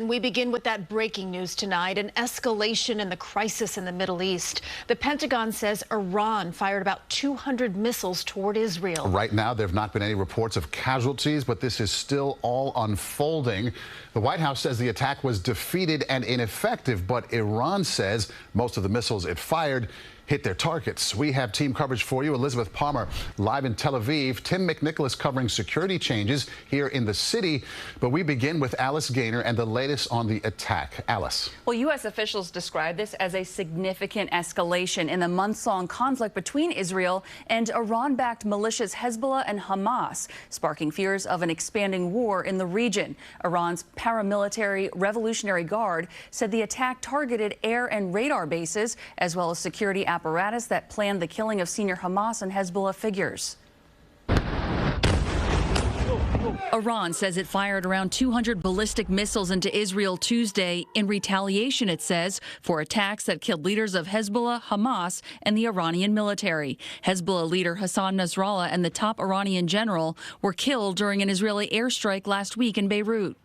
We begin with that breaking news tonight, an escalation in the crisis in the Middle East. The Pentagon says Iran fired about 200 missiles toward Israel. Right now, there have not been any reports of casualties, but this is still all unfolding. The White House says the attack was defeated and ineffective, but Iran says most of the missiles it fired hit their targets. We have team coverage for you. Elizabeth Palmer live in Tel Aviv. Tim McNicholas covering security changes here in the city. But we begin with Alice Gaynor and the latest on the attack. Alice. Well, U.S. officials describe this as a significant escalation in the months-long conflict between Israel and Iran-backed militias Hezbollah and Hamas, sparking fears of an expanding war in the region. Iran's paramilitary Revolutionary Guard said the attack targeted air and radar bases, as well as security apparatus that planned the killing of senior Hamas and Hezbollah figures. Iran says it fired around 200 ballistic missiles into Israel Tuesday in retaliation, it says, for attacks that killed leaders of Hezbollah, Hamas, and the Iranian military. Hezbollah leader Hassan Nasrallah and the top Iranian general were killed during an Israeli airstrike last week in Beirut.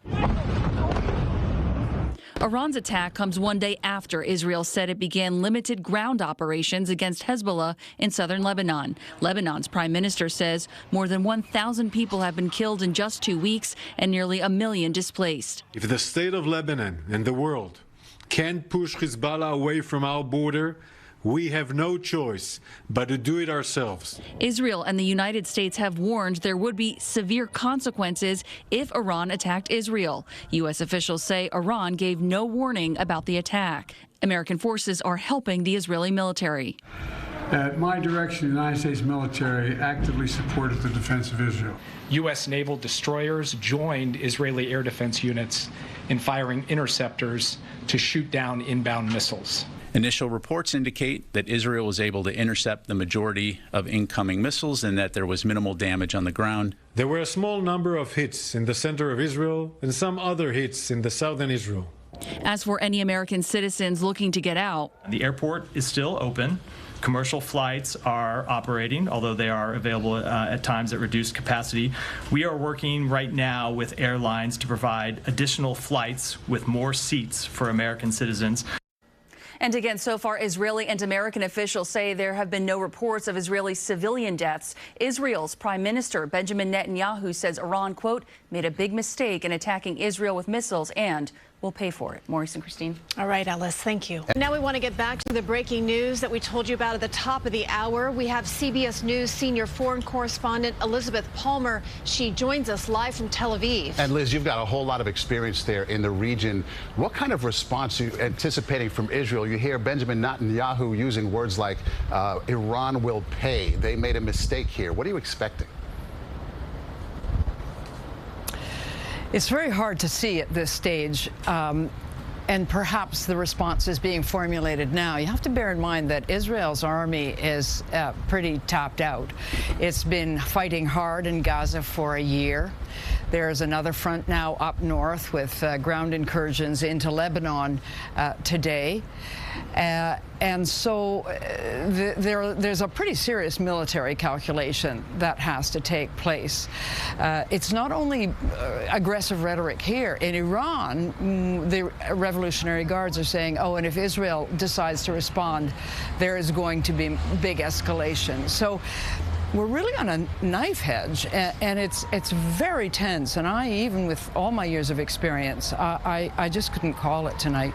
Iran's attack comes one day after Israel said it began limited ground operations against Hezbollah in southern Lebanon. Lebanon's prime minister says more than 1,000 people have been killed in just 2 weeks and nearly 1 million displaced. If the state of Lebanon and the world can't push Hezbollah away from our border, we have no choice but to do it ourselves. Israel and the United States have warned there would be severe consequences if Iran attacked Israel. U.S. officials say Iran gave no warning about the attack. American forces are helping the Israeli military. At my direction, the United States military actively supported the defense of Israel. U.S. naval destroyers joined Israeli air defense units in firing interceptors to shoot down inbound missiles. Initial reports indicate that Israel was able to intercept the majority of incoming missiles and that there was minimal damage on the ground. There were a small number of hits in the center of Israel and some other hits in the southern Israel. As for any American citizens looking to get out, the airport is still open. Commercial flights are operating, although they are available at times at reduced capacity. We are working right now with airlines to provide additional flights with more seats for American citizens. And again, so far, Israeli and American officials say there have been no reports of Israeli civilian deaths. Israel's Prime Minister Benjamin Netanyahu says Iran, quote, made a big mistake in attacking Israel with missiles and will pay for it. Maurice and Christine. All right, Alice, thank you. Now we want to get back to the breaking news that we told you about at the top of the hour. We have CBS News senior foreign correspondent Elizabeth Palmer. She joins us live from Tel Aviv. And Liz, you've got a whole lot of experience there in the region. What kind of response are you anticipating from Israel? You hear Benjamin Netanyahu using words like Iran will pay. They made a mistake here. What are you expecting? It's very hard to see at this stage, and perhaps the response is being formulated now. You have to bear in mind that Israel's army is pretty tapped out. It's been fighting hard in Gaza for a year. There's another front now up north with ground incursions into Lebanon today. And so there's a pretty serious military calculation that has to take place. It's not only aggressive rhetoric here. In Iran, the Revolutionary Guards are saying, oh, and if Israel decides to respond, there is going to be big escalation. So we're really on a knife edge, and it's very tense. And I, even with all my years of experience, I just couldn't call it tonight.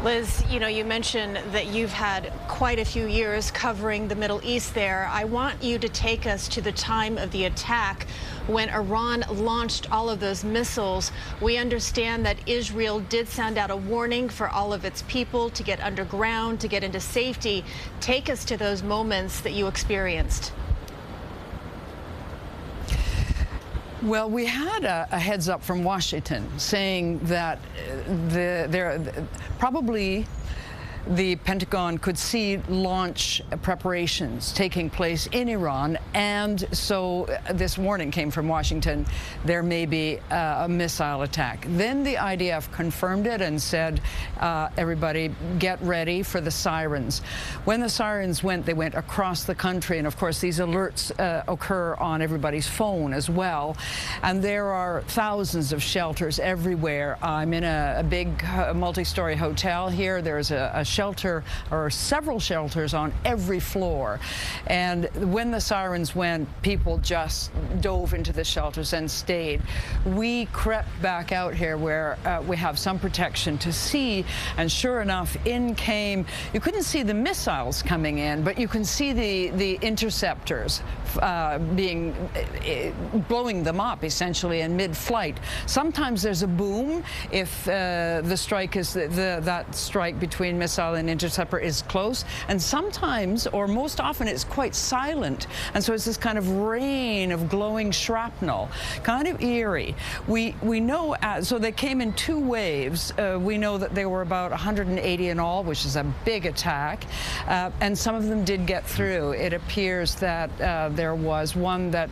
Liz, you know, you mentioned that you've had quite a few years covering the Middle East there. I want you to take us to the time of the attack when Iran launched all of those missiles. We understand that Israel did send out a warning for all of its people to get underground, to get into safety. Take us to those moments that you experienced. Well, we had a heads up from Washington saying that probably the Pentagon could see launch preparations taking place in Iran, and so this warning came from Washington, there may be a missile attack. Then the IDF confirmed it and said, everybody get ready for the sirens. When the sirens went, they went across the country, and of course these alerts occur on everybody's phone as well, and there are thousands of shelters everywhere. I'm in a big multi-story hotel here. There's a shelter or several shelters on every floor, and when the sirens went, people just dove into the shelters and stayed. We crept back out here where we have some protection to see, and sure enough, in came, you couldn't see the missiles coming in, but you can see the interceptors blowing them up essentially in mid-flight. Sometimes there's a boom if the strike is that strike between missile and interceptor is close, and sometimes, or most often, it's quite silent, and so it's this kind of rain of glowing shrapnel, kind of eerie. We know, so they came in two waves. We know that there were about 180 in all, which is a big attack, and some of them did get through. It appears that there was one that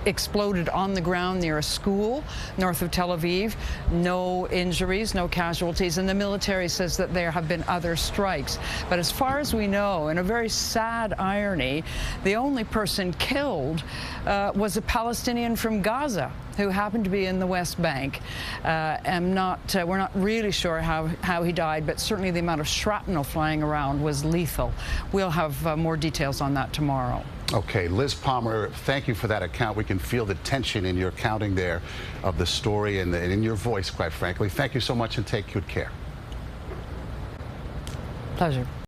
exploded on the ground near a school north of Tel Aviv. No injuries, no casualties, and the military says that there have been other strikes. But as far as we know, in a very sad irony, the only person killed was a Palestinian from Gaza who happened to be in the West Bank. We're not really sure how he died, but certainly the amount of shrapnel flying around was lethal. We'll have more details on that tomorrow. Okay, Liz Palmer, thank you for that account. We can feel the tension in your counting there of the story and in your voice, quite frankly. Thank you so much, and take good care. Pleasure.